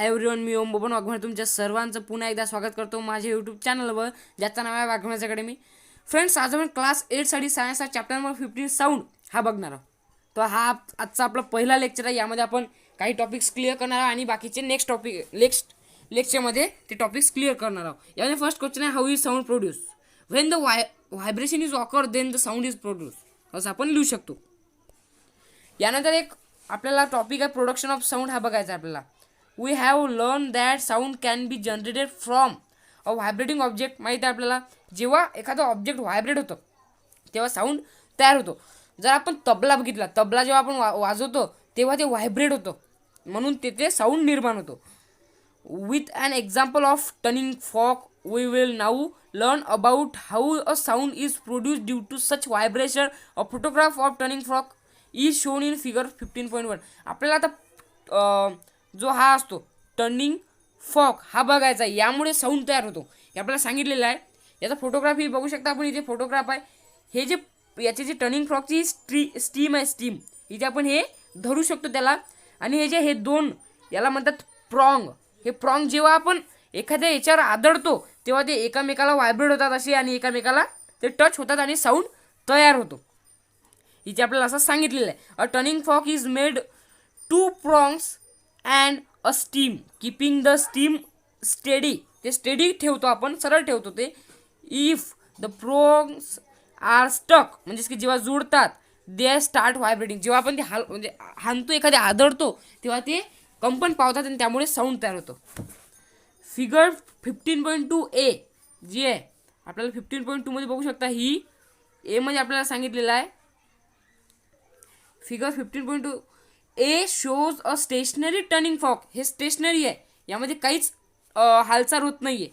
Hi everyone, मी ओम बबन वाघमारे तुमच्या सर्वांचं पुन्हा एकदा स्वागत करतो माझ्या यूट्यूब चॅनलवर, ज्याचं नाव आहे वाघमारे अकॅडमी. फ्रेंड्स, आज आपण क्लास 8साठी सायन्सचा चॅप्टर नंबर 15 साऊंड हा बघणार आहोत. तर हा आजचा आपला पहिला लेक्चर आहे. यामध्ये आपण काही टॉपिक्स क्लिअर करणार आहोत आणि बाकीचे नेक्स्ट लेक्चरमध्ये ते टॉपिक्स क्लिअर करणार आहोत. यामध्ये फर्स्ट क्वेश्चन आहे, how is sound produce? When the vibration is occur then the sound is produce, असं आपण लिहू शकतो. यानंतर एक आपल्याला टॉपिक आहे, प्रोडक्शन ऑफ साऊंड हा बघायचा आपल्याला. We have learned that sound can be generated from a vibrating object. माहिती आहे आपल्याला, जेव्हा एखादा ऑब्जेक्ट व्हायब्रेट होतं तेव्हा साऊंड तयार होतो. जर आपण तबला बघितला, तबला जेव्हा आपण वाजवतो तेव्हा ते व्हायब्रेट होतं, म्हणून तेथे साऊंड निर्माण होतो. With an example of turning fork we will now learn about how a sound is produce due to such vibration. A photograph of turning fork is shown in figure 15.1. आपल्याला आता जो हा असतो टर्निंग फॉक हा बघायचा, यामुळे साऊंड तयार होतो हे आपल्याला सांगितलेलं आहे. याचा फोटोग्राफी बघू शकता आपण, इथे फोटोग्राफ आहे. हे जे याचे जे टर्निंग फॉकची स्टीम आहे, स्टीम इथे आपण हे धरू शकतो त्याला. आणि हे जे हे दोन याला म्हणतात प्रॉंग. हे प्रॉंग जेव्हा आपण एखाद्या याच्यावर आदळतो तेव्हा ते एकामेकाला व्हायब्रेट होतात असे, आणि एकामेकाला ते टच होतात आणि साऊंड तयार होतो. इथे आपल्याला असं सांगितलेलं आहे, a turning fork is made two prongs and a stem keeping the stem steady. ते स्टेडी ठेवतो आपण, सरळ ठेवतो ते. If the prongs are stuck, म्हणजेच की जेव्हा जुळतात, दे स्टार्ट व्हायब्रेटिंग. जेव्हा आपण ते म्हणजे हाणतो, एखाद्या आदळतो तेव्हा ते कंपन पावतात आणि त्यामुळे साऊंड तयार होतो. फिगर 15.2 ए जी आहे आपल्याला 15.2 मध्ये बघू शकता. ही ए मध्ये आपल्याला सांगितलेलं आहे, figure 15.2 A shows a stationary turning fork. हे स्टेशनरी आहे, यामध्ये काहीच हालचाल होत नाहीये.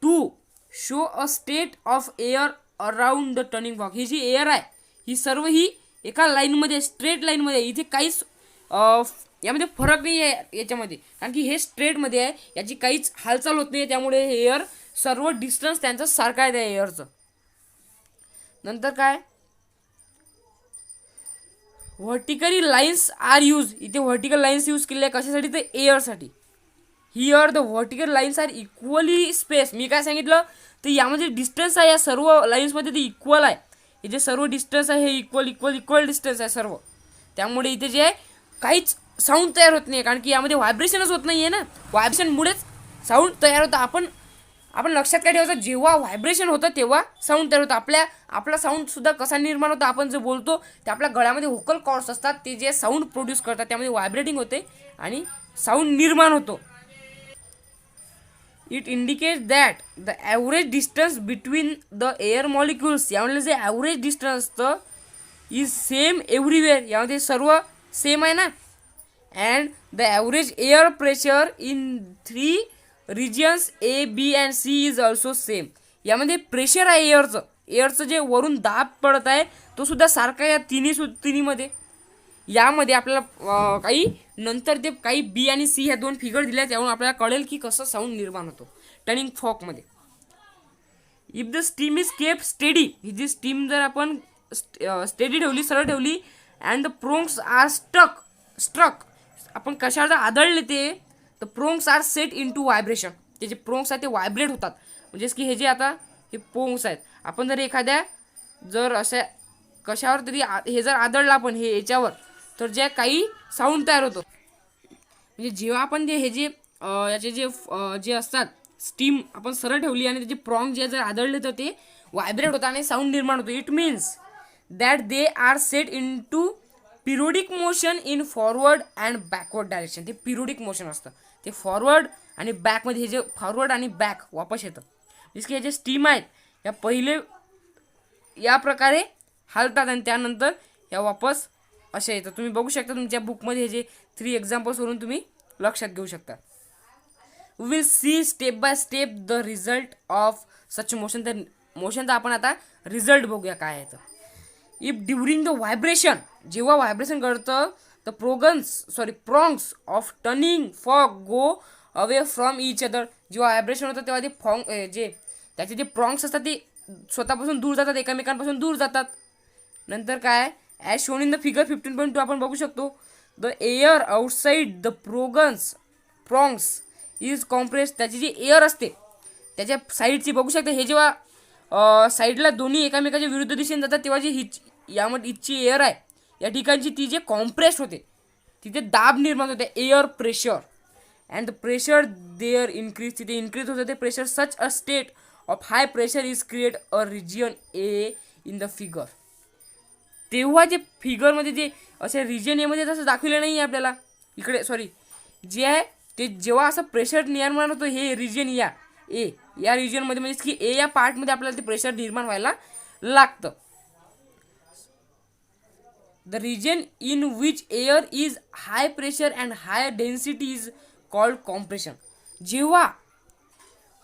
To show a state of air around the turning fork. ही जी एअर आहे ही सर्व ही एका लाईनमध्ये, स्ट्रेट लाईनमध्ये. इथे काहीच यामध्ये फरक नाही आहे याच्यामध्ये, कारण की हे स्ट्रेटमध्ये आहे, याची काहीच हालचाल होत नाही. त्यामुळे हे एअर सर्व डिस्टन्स त्यांचं सारखं आहे त्या एअरचं. नंतर काय, व्हर्टिकली लाईन्स आर यूज. इथे व्हर्टिकल लाईन्स यूज केले आहे कशासाठी, तर एअरसाठी. Here the vertical lines are equally space. मी काय सांगितलं, तर यामध्ये डिस्टन्स आहे या सर्व लाईन्समध्ये ते इक्वल आहे. हे जे सर्व डिस्टन्स आहे हे इक्वल डिस्टन्स आहे सर्व. त्यामुळे इथे जे आहे काहीच साऊंड तयार होत नाही, कारण की यामध्ये व्हायब्रेशनच होत नाही आहे ना. व्हायब्रेशनमुळेच साऊंड तयार होतं. आपण लक्षात काय ठेवायचं, जेव्हा व्हायब्रेशन होतं तेव्हा साऊंड तयार होतं. आपला साऊंड सुद्धा कसा निर्माण होतो, आपण जे बोलतो ते आपल्या गळ्यामध्ये व्होकल कॉर्ड्स असतात, ते जे साऊंड प्रोड्यूस करतात, त्यामध्ये व्हायब्रेटिंग होते आणि साऊंड निर्माण होतो. It indicate that the average distance between the air molecules. यामध्ये जे ॲव्हरेज डिस्टन्स असतं इज सेम एव्हरीवेअर. यामध्ये सर्व सेम आहे ना. And the average air pressure in 3 regions A B and C is also same. यामध्ये प्रेशर आहे एअरचं जे वरून दाब पडत आहे तो सुद्धा सारखा या तिन्हीमध्ये. यामध्ये आपल्याला काही नंतर ते काही बी आणि सी ह्या दोन फिगर दिल्या, त्यावरून आपल्याला कळेल की कसं साऊंड निर्माण होतो टर्निंग फॉकमध्ये. If the stem is kept steady. ही जी स्टीम जर आपण स्टेडी ठेवली, सरळ ठेवली, and the prongs are struck, आपण कशावर आदळले ते, the prongs are set into vibration. ते जे प्रोंग्स आहेत ते व्हायब्रेट होतात. म्हणजेच की हे जे आता हे प्रोंग्स आहेत, आपण जर एखाद्या जर अशा कशावर तरी हे जर आदळलं आपण हे याच्यावर, तर जे काही साऊंड तयार होतो. म्हणजे जेव्हा आपण ते हे जे याचे जे असतात स्टीम आपण सरळ ठेवली आणि त्याचे प्रॉंग जे जर आदळले तर ते व्हायब्रेट होतात आणि साऊंड निर्माण होतो. It means that they are set into periodic motion in forward and backward direction. ते पिरियोडिक मोशन असतं, ते फॉरवर्ड आणि बॅकमध्ये, हे जे फॉरवर्ड आणि बॅक वापस येतं. जसं की हे जे स्टीम आहेत या पहिले या प्रकारे हालतात आणि त्यानंतर या वापस असे येतं. तुम्ही बघू शकता तुमच्या बुकमध्ये हे जे 3 एक्झाम्पल्सवरून तुम्ही लक्षात घेऊ शकता. We will see step by step the result of such motion. तर मोशनचा आपण आता रिझल्ट बघूया काय आहे. तर इफ ड्युरिंग द व्हायब्रेशन, जेव्हा व्हायब्रेशन घडतं, the prongs of turning fork go away from each other. जेव्हा व्हायब्रेशन होतं तेव्हा ते जे त्याचे जे प्रॉंग्स असतात ते स्वतःपासून दूर जातात, एकमेकांपासून दूर जातात. नंतर काय, as shown in the figure 15.2 आपण बघू शकतो, the air outside the prongs is compress, त्याची जी एअर असते त्याच्या साईडची बघू शकता, हे जेव्हा साईडला दोन्ही एकामेकाच्या विरुद्ध दिशेने जातात तेव्हा जी यामध्ये हिची एअर आहे या ठिकाणची ती जे कॉम्प्रेस होते तिथे दाब निर्माण होते, air pressure, and the pressure there increase, तिथे इन्क्रीज होतं ते pressure. Such a state of high pressure is create a region A in the figure. तेव्हा जे फिगरमध्ये जे असे रिजन एमध्ये तसं दाखवलं नाही आहे आपल्याला इकडे, सॉरी, जे आहे ते जेव्हा असं प्रेशर निर्माण होतं हे रिजन या रिजनमध्ये, म्हणजे की ए या पार्टमध्ये आपल्याला ते प्रेशर निर्माण व्हायला लागतं. The region in which air is high pressure and high density is called compression. जेव्हा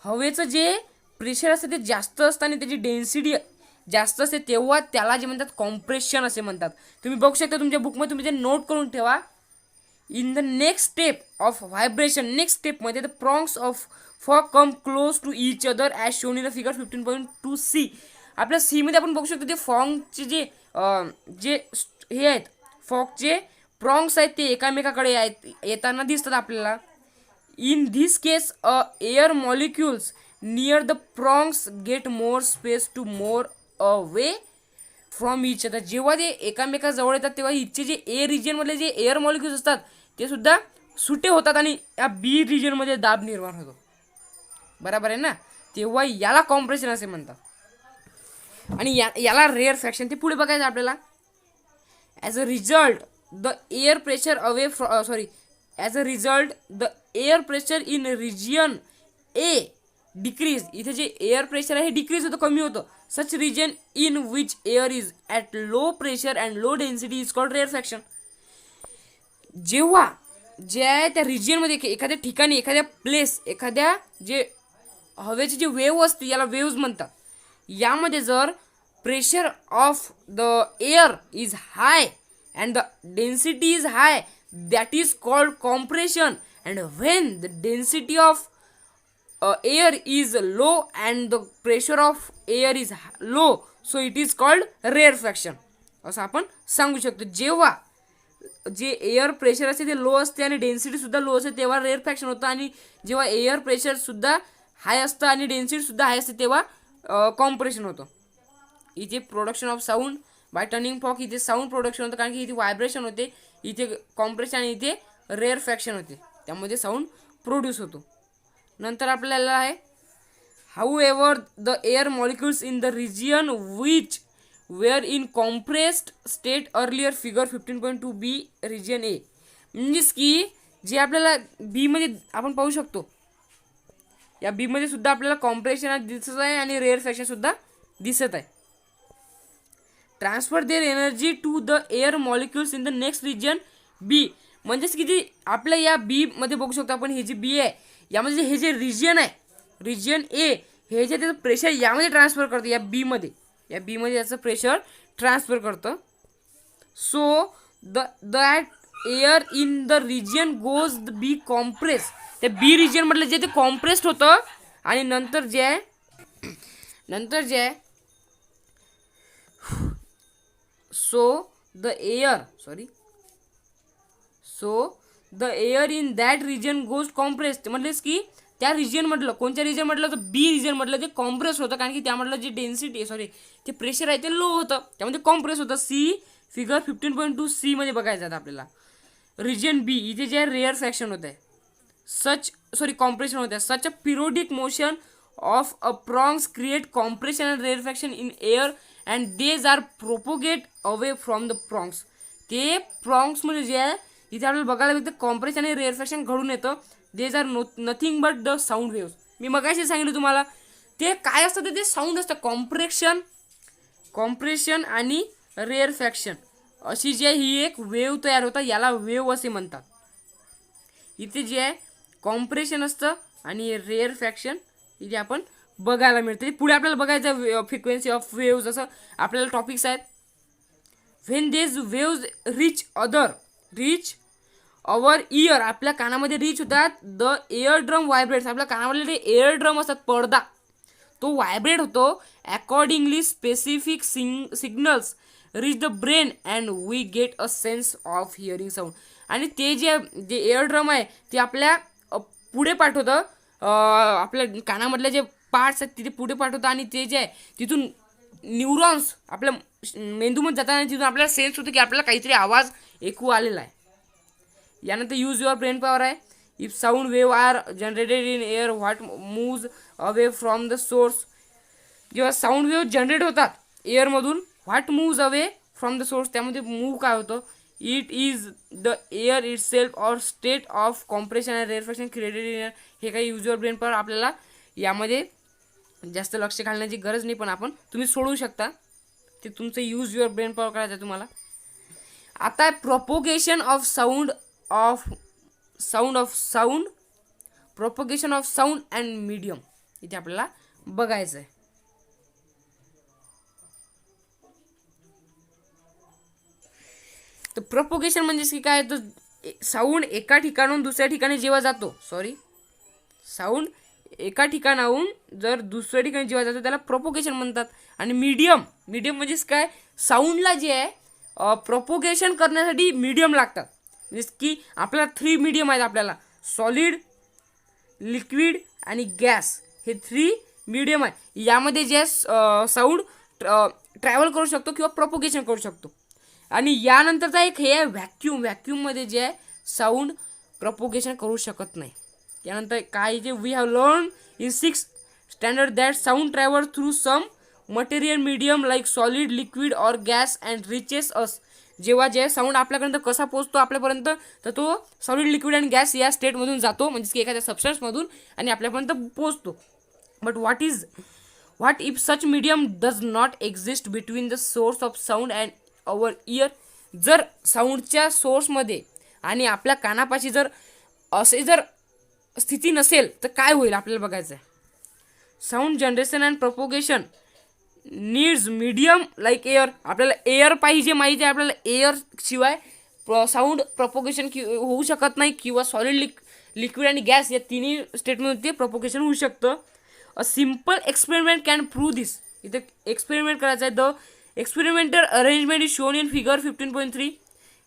हवेचं जे प्रेशर असतं ते जास्त असतं आणि त्याची डेन्सिटी जास्त असते तेव्हा त्याला जे म्हणतात कॉम्प्रेशन असे म्हणतात. तुम्ही बघू शकता तुमच्या बुकमध्ये, तुम्ही ते नोट करून ठेवा. In the next step of vibration, next स्टेपमध्ये the prongs of fork come close to each other as shown in the figure 15.2c. आपल्या सीमध्ये आपण बघू शकतो ते फॉगचे जे हे आहेत, फॉगचे प्रॉन्ग्स आहेत ते एकामेकाकडे आहेत येताना दिसतात आपल्याला. In this case air molecules near the prongs get more space to more away from each other. जेव्हा ते एकामेकाजवळ येतात तेव्हा इथचे जे ए रिजनमधले जे एअर मॉलिक्युल्स असतात ते सुद्धा सुटे होतात आणि या बी रिजनमध्ये दाब निर्माण होतो. बरोबर आहे ना, तेव्हा याला कॉम्प्रेशन असे म्हणतात. आणि याला रेअर फ्रॅक्शन ते पुढे बघायचं आपल्याला. As a result the air pressure away as a result the air pressure in region A decrease. इथे जे एअर प्रेशर आहे हे डिक्रीज होतं, कमी होतं. Such region in which air is at low pressure and low density is called rarefaction. जेव्हा जे आहे त्या रिजियनमध्ये एखाद्या ठिकाणी, एखाद्या प्लेस, एखाद्या जे हवेची जी वेव्ह असते याला वेव्ज म्हणतात, यामध्ये जर pressure of the air is hi and the density is hi that is called compression. And when the density of air is low and the pressure of air is low, so it is called rare fraction असं आपण सांगू शकतो. जेव्हा जे air pressure असते ते low असते आणि डेन्सिटी सुद्धा लो असते तेव्हा रेअर फ्रॅक्शन होतं, आणि जेव्हा एअर प्रेशर सुद्धा हाय असतं आणि डेन्सिटी सुद्धा हाय असते तेव्हा कॉम्प्रेशन होतं. इथे production of sound bye turning fog, इथे साऊंड प्रोडक्शन होतं कारण की इथे व्हायब्रेशन होते, इथे कॉम्प्रेशन आणि इथे रेअर फ्रॅक्शन होते, त्यामध्ये साऊंड प्रोड्यूस होतो. नंतर आपल्याला आहे however the air molecules in the region which were in compressed state earlier figure 15.2b region A. म्हणजेच की जे आपल्याला बीमध्ये आपण पाहू शकतो, या बीमध्ये सुद्धा आपल्याला कॉम्प्रेशन दिसत आहे आणि रेअर फ्रॅक्शन सुद्धा दिसत आहे. Transfer their energy to the air molecules in the next region B. म्हणजेच की जी आपल्या या बी मध्ये बघू शकतो आपण, हे जे बी आहे यामध्ये हे जे रिजन आहे, रिजन ए, हे जे त्याचं प्रेशर यामध्ये ट्रान्सफर करतं, या बीमध्ये याचं प्रेशर ट्रान्सफर करतं. So that air in the region goes the B compress. त्या बी रिजन मधलं जे ते कॉम्प्रेस्ड होतं आणि नंतर जे आहे so the air in that region goes compressed. म्हणजेच की त्या रिजन मधलं, कोणत्या रिजन मधलं, तर बी रिजन मधलं ते कॉम्प्रेस होतं कारण की त्यामधलं जे डेन्सिटी ते प्रेशर आहे ते लो होतं, त्यामध्ये कॉम्प्रेस होतं. सी फिगर 15.2c मध्ये बघायचं आहे आपल्याला. रिजन बी इथे जे रेअर फ्रॅक्शन होत आहे, कॉम्प्रेशन होत आहे. Such a periodic motion of a prongs create compression and rarefaction in air and these are propagate away from the prongs. ते प्रॉन्ग्स म्हणजे जे आहे इथे आपल्याला बघायला भेटतं कॉम्प्रेशन आणि रेअर फ्रॅक्शन घडून येतं. These are nothing but the sound waves. मी मगाशी सांगितलं तुम्हाला ते काय असतं, ते साऊंड असतं. कॉम्प्रेशन आणि रेअर फ्रॅक्शन अशी जी आहे ही एक वेव्ह तयार होतात, याला वेव्ह असे म्हणतात. इथे जे आहे कॉम्प्रेशन असतं आणि रेअर फ्रॅक्शन इथे आपण बघायला मिळते. पुढे आपल्याला बघायचं फ्रिक्वेन्सी ऑफ वेव्स, असं आपल्याला टॉपिक्स आहेत. व्हेन देज वेव्स रीच अवर इयर, आपल्या कानामध्ये रीच होतात. द एअर ड्रम व्हायब्रेट्स, आपल्या कानामधले जे एअर ड्रम असतात, पडदा, तो व्हायब्रेट होतो. Accordingly specific signals reach the brain and we get a sense of hearing sound. आणि ते जे एअर ड्रम आहे ते आपल्या पुढे पाठवतं, आपल्या कानामधले जे पार्ट्स आहेत तिथे पुढे पाठवतं आणि ते जे आहे तिथून न्यूरॉन्स आपल्या मेंदूमध्ये जातात आणि तिथून आपल्याला सेन्स होतं की आपल्याला काहीतरी आवाज ऐकू आलेला आहे. यानंतर यूज युअर ब्रेन पॉवर आहे. If sound wave are generated in air what moves away from the source. जेव्हा साऊंड वेव जनरेट होतात एअरमधून, what moves away from the source, त्यामध्ये मूव्ह काय होतं, it is the air itself or state of compression and rarefaction created in air. हे काही use your brain power आपल्याला यामध्ये जास्त लक्ष घालण्याची गरज नाही, पण आपण तुम्ही सोडवू शकता. ते तुमचं यूज युअर ब्रेन पॉवर करायचं आहे तुम्हाला. आता propagation of sound propagation of sound and medium इथे आपल्याला बघायचं आहे. तर प्रोपोगेशन म्हणजे की काय, तर साऊंड एका ठिकाणाहून दुसऱ्या ठिकाणी जेव्हा जातो, साऊंड एका ठिकाणाहून जर दुसऱ्या ठिकाणी जेव्हा जातो त्याला प्रोपोगेशन म्हणतात. आणि मीडियम म्हणजे काय, साऊंडला जे आहे प्रोपोगेशन करण्यासाठी मीडियम लागतात. म्हणजे की आपल्याला 3 मीडियम आहेत आपल्याला, सॉलिड, लिक्विड आणि गॅस. हे 3 मीडियम आहे. यामध्ये जे साऊंड ट्रॅव्हल करू शकतो किंवा प्रोपोगेशन करू शकतो. आणि यानंतरचा एक हे आहे व्हॅक्यूममध्ये जे आहे साऊंड प्रोपोगेशन करू शकत नाही. यानंतर काय जे we have learn in 6th standard that sound travel through some material medium like solid, liquid or gas and reaches us. जेव्हा जे साऊंड आपल्यापर्यंत कसा पोहोचतो आपल्यापर्यंत, तर तो सॉलिड, लिक्विड अँड गॅस या स्टेटमधून जातो, म्हणजे की एखाद्या सबस्टन्समधून, आणि आपल्यापर्यंत पोहोचतो. But what if such medium does not exist between the source of sound and our year. जर साऊंडच्या सोर्समध्ये आणि आपल्या कानापाशी जर स्थिती नसेल तर काय होईल आपल्याला बघायचं आहे. Sound generation and propagation needs medium like air. आपल्याला एअर पाहिजे, माहिती आहे आपल्याला, एअर शिवाय साऊंड प्रोपोगेशन होऊ शकत नाही, किंवा सॉलिड, लिक्विड आणि गॅस या तिन्ही स्टेटमध्ये ते प्रोपोगेशन होऊ शकतं. A simple experiment can prove this. इथे एक्सपेरिमेंट करायचं आहे. The experimental arrangement is shown in figure 15.3.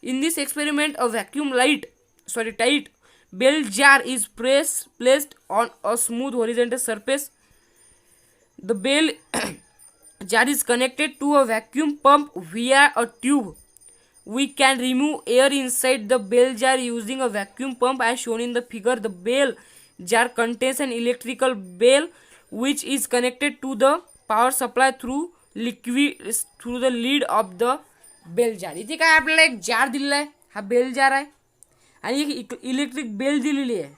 In this experiment a vacuum tight bell jar is placed on a smooth horizontal surface. The bell jar is connected to a vacuum pump via a tube. We can remove air inside the bell jar using a vacuum pump as shown in the figure. The bell jar contains an electrical bell which is connected to the power supply through the lid of the bell jar. इथे काय आपल्याला एक जार दिलेला आहे, हा bell जार आहे, आणि एक इलेक्ट्रिक बेल दिलेली आहे,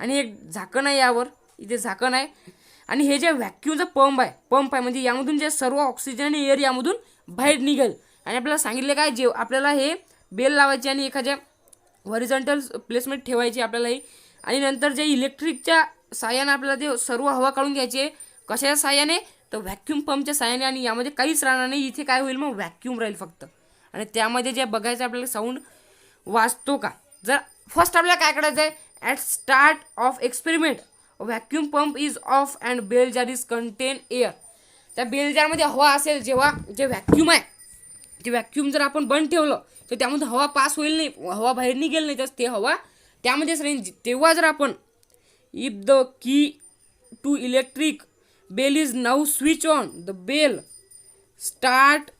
आणि एक झाकण आहे, यावर इथे झाकण आहे. आणि हे जे व्हॅक्यूमचा पंप आहे म्हणजे यामधून जे सर्व ऑक्सिजन आणि एअर यामधून बाहेर निघेल. आणि आपल्याला सांगितले काय, जे आपल्याला हे बेल लावायची आणि एखाद्या हॉरिझॉन्टल प्लेसमेंट ठेवायची आपल्याला ही. आणि नंतर जे इलेक्ट्रिकच्या साहाय्याने आपल्याला ते सर्व हवा काढून घ्यायची. कशाच्या साहाय्याने, तर व्हॅक्यूम पंपच्या साहाय्याने. आणि यामध्ये काहीच राहणार नाही, इथे काय होईल, मग व्हॅक्यूम राहील फक्त. आणि त्यामध्ये जे बघायचं आपल्याला साऊंड वाजतो का. जर फर्स्ट आपल्याला काय करायचं आहे, at start of experiment vacuum pump is off and bell jar is contain air. त्या बेल जारमध्ये हवा असेल, जेव्हा जे व्हॅक्यूम आहे ते व्हॅक्यूम जर आपण बंद ठेवलं तर त्यामध्ये हवा पास होईल नाही, हवा बाहेर निघेल नाही, तर ते हवा त्यामध्येच राहील. तेव्हा जर आपण if the key to electric bell is now switch on, the bell start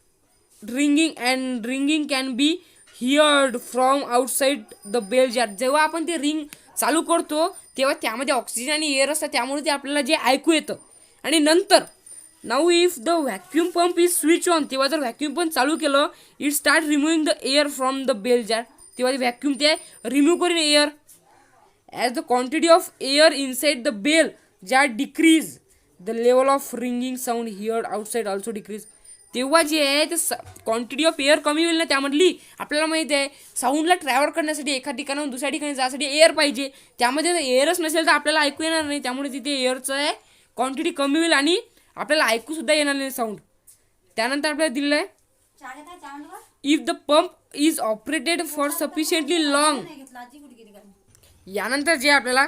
ringing and ringing can be heard from outside the bell jar. जेव्हा आपण ते रिंग चालू करतो तेव्हा त्यामध्ये ऑक्सिजन आणि एअर असतात, त्यामुळे ते आपल्याला जे ऐकू येतं. आणि नंतर now if the vacuum pump is switch on, तेव्हा जर व्हॅक्यूम पंप चालू केलं, it start removing the air from the bell jar. तेव्हा ते व्हॅक्यूम ते रिमूव्ह करेन air. As the quantity of air inside the bell jar decrease, the level of ringing sound heard outside also decrease. तेव्हा जे आहे ते quantity of air कमी होईल ना, त्यामधली आपल्याला माहिती आहे साऊंडला ट्रॅव्हल करण्यासाठी एका ठिकाणाहून दुसऱ्या ठिकाणी जाण्यासाठी एअर पाहिजे. त्यामध्ये जर एअरच नसेल तर आपल्याला ऐकू येणार नाही, त्यामुळे तिथे एअरचं आहे क्वांटिटी कमी होईल आणि आपल्याला ऐकूसुद्धा येणार नाही साऊंड. त्यानंतर आपल्याला दिलेलं आहे, if the pump is operated for sufficiently long. यानंतर जे आपल्याला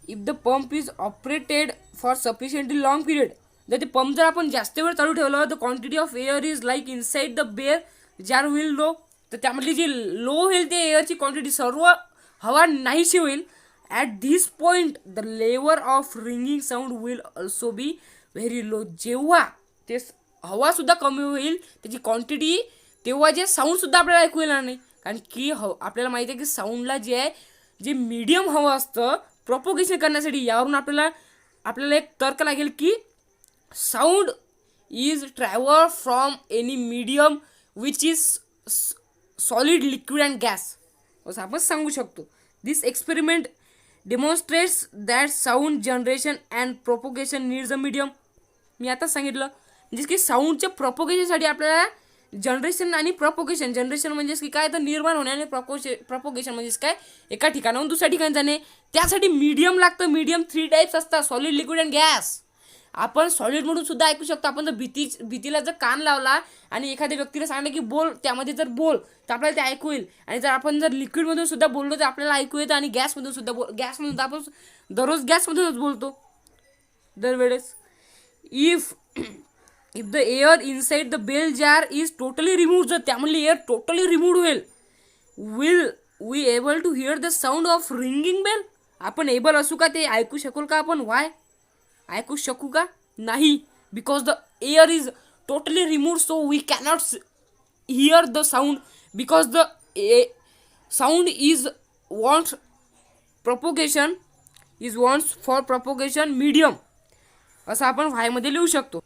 if the pump is operated for sufficiently long period, जर ते पंप जर आपण जास्त वेळ चालू ठेवलं, the quantity of air is like inside the bell jar will low. तर त्यामधली जी लो होईल ते एअरची क्वांटिटी, सर्व हवा नाहीशी होईल. At this point the level of ringing sound will also be very low. जेव्हा ते हवा सुद्धा कमी होईल त्याची क्वांटिटी, तेव्हा जे साऊंड सुद्धा आपल्याला ऐकू येणार नाही. कारण की आपल्याला माहिती आहे की साऊंडला जे मीडियम हवं असतं प्रोपोगेशन करण्यासाठी. यावरून आपल्याला एक तर्क लागेल की sound is travel from any medium which is solid, liquid and gas, असं आपण सांगू शकतो. This experiment demonstrates that sound generation and propagation needs a medium. मी आता सांगितलं म्हणजे की साऊंडच्या प्रोपोगेशनसाठी आपल्याला जनरेशन आणि प्रोपोगेशन, जनरेशन म्हणजेच की काय तर निर्माण होणे, आणि प्रोपोगेशन म्हणजेच काय एका ठिकाणाहून दुसऱ्या ठिकाणी जाणे, त्यासाठी मीडियम लागतं. मीडियम 3 टाईप्स असतात, सॉलिड, लिक्विड अँड गॅस. आपण सॉलिडमधून सुद्धा ऐकू शकतो. आपण जर भीतीला जर कान लावला आणि एखाद्या व्यक्तीला सांगितलं की बोल, त्यामध्ये जर बोल तर आपल्याला ते ऐकू येईल. आणि जर आपण लिक्विडमधून सुद्धा बोललो तर आपल्याला ऐकू येतं. आणि गॅसमधून सुद्धा गॅसमधून तर आपण दररोज गॅसमधूनच बोलतो दरवेळेस. If the air inside the bell jar is totally remove, जर त्यामधली एअर टोटली रिमूव्ह होईल, will we able to hear the sound of ringing bell. आपण एबल असू का ते ऐकू शकू का आपण? वाय ऐकू शकू का? नाही, because the air is totally remove, so we cannot hear the sound, because the sound is wants for propagation medium, असं आपण वायमध्ये लिहू शकतो.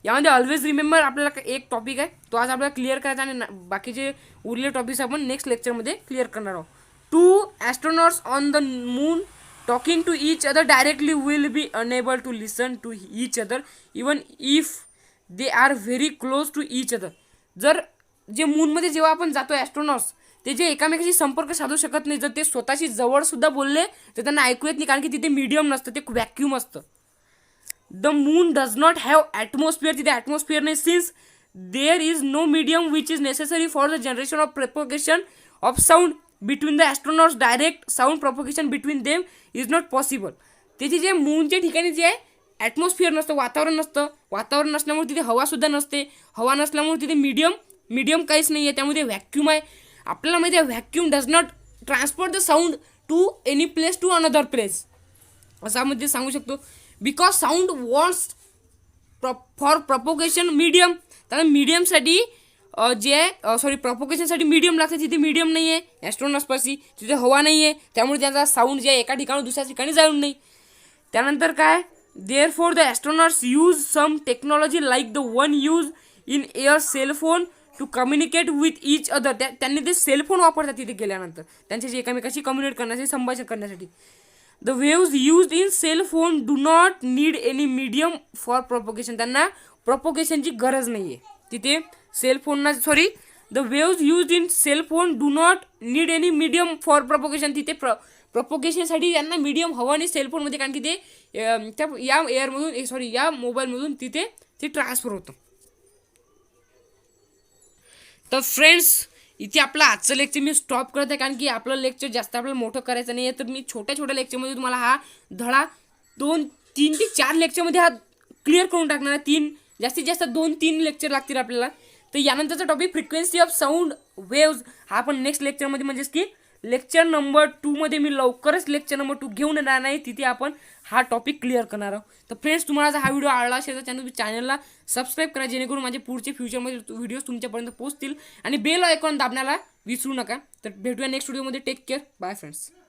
यामध्ये ऑलवेज रिमेंबर आपल्याला एक टॉपिक आहे तो आज आपल्याला क्लिअर करायचा, आणि बाकीचे उरलेले टॉपिक्स आपण नेक्स्ट लेक्चरमध्ये क्लिअर करणार आहोत. 2 astronauts on the moon talking to each other directly will be unable to listen to each other even if they are very close to each other. जर जे मूनमध्ये जेव्हा आपण जातो ॲस्ट्रॉनॉट्स, ते जे एकामेकाशी संपर्क साधू शकत नाही, जर ते स्वतःशी जवळ सुद्धा बोलले तर त्यांना ऐकू येत नाही, कारण की तिथे मीडियम नसतं, ते व्हॅक्यूम असतं. The moon does not have atmosphere, तिथे ॲटमॉस्फिअर नाही, since there is no medium which is necessary for the generation of propagation of sound between the astronauts. Direct sound propagation between them is not possible. त्याची जे मूनच्या ठिकाणी जे आहे atmosphere नसतं, वातावरण नसतं, वातावरण नसल्यामुळे तिथे हवासुद्धा नसते, हवा नसल्यामुळे तिथे मीडियम काहीच नाही आहे, त्यामध्ये व्हॅक्यूम आहे. आपल्याला माहिती आहे vacuum does not transport the sound to any place to another place, असं आपण सांगू शकतो. Because sound wants for propagation medium, त्याला मीडियमसाठी प्रोपोगेशनसाठी मीडियम लागते, तिथे मीडियम नाही आहे ॲस्ट्रॉनॉट्सपाशी, तिथे हवा नाही आहे, त्यामुळे त्यांचा साऊंड जे आहे एका ठिकाणी दुसऱ्या ठिकाणी जाऊन नाही. त्यानंतर काय, therefore the astronauts use some technology like the one use in air cellphone to communicate with each other. त्यांनी ते सेलफोन वापरतात तिथे गेल्यानंतर त्यांच्याशी एकमेकाशी कम्युनिकेट करण्यासाठी, संभाषण करण्यासाठी. The waves use in cellphone do not need any medium for propagation, त्यांना प्रोपोगेशनची गरज नाही आहे तिथे. The waves use in cellphone do not need any medium for propagation, तिथे प्रोपोगेशनसाठी यांना मीडियम हवा नाही सेलफोनमध्ये, कारण की ते या मोबाईलमधून तिथे ते ट्रान्सफर होतं. तर फ्रेंड्स, इथे आपलं आजचं लेक्चर मी स्टॉप करत आहे, कारण की आपलं लेक्चर जास्त आपल्याला मोठं करायचं नाही आहे. तर मी छोट्या लेक्चरमध्ये तुम्हाला हा धडा 3 ते 4 लेक्चरमध्ये हा क्लिअर करून टाकणार आहे. जास्तीत जास्त 2-3 लेक्चर लागतील आपल्याला. तर यानंतरचा topic frequency of sound waves हा आपण नेक्स्ट लेक्चरमध्ये, म्हणजेच की लेक्चर नंबर 2 मध्ये मी लवकरच लेक्चर नंबर 2 घेऊन येणार नाही, तिथे आपण हा टॉपिक क्लिअर करणार आहोत. तर फ्रेंड्स, तुम्हाला जर हा व्हिडिओ आवडला असेल तर चॅनलला सबस्क्राईब करा, जेणेकरून माझे पुढचे फ्युचरमध्ये व्हिडिओज तुमच्यापर्यंत पोहोचतील, आणि बेल आयकॉन दाबण्याला विसरू नका. तर भेटूया नेक्स्ट व्हिडिओमध्ये. Take care, bye friends.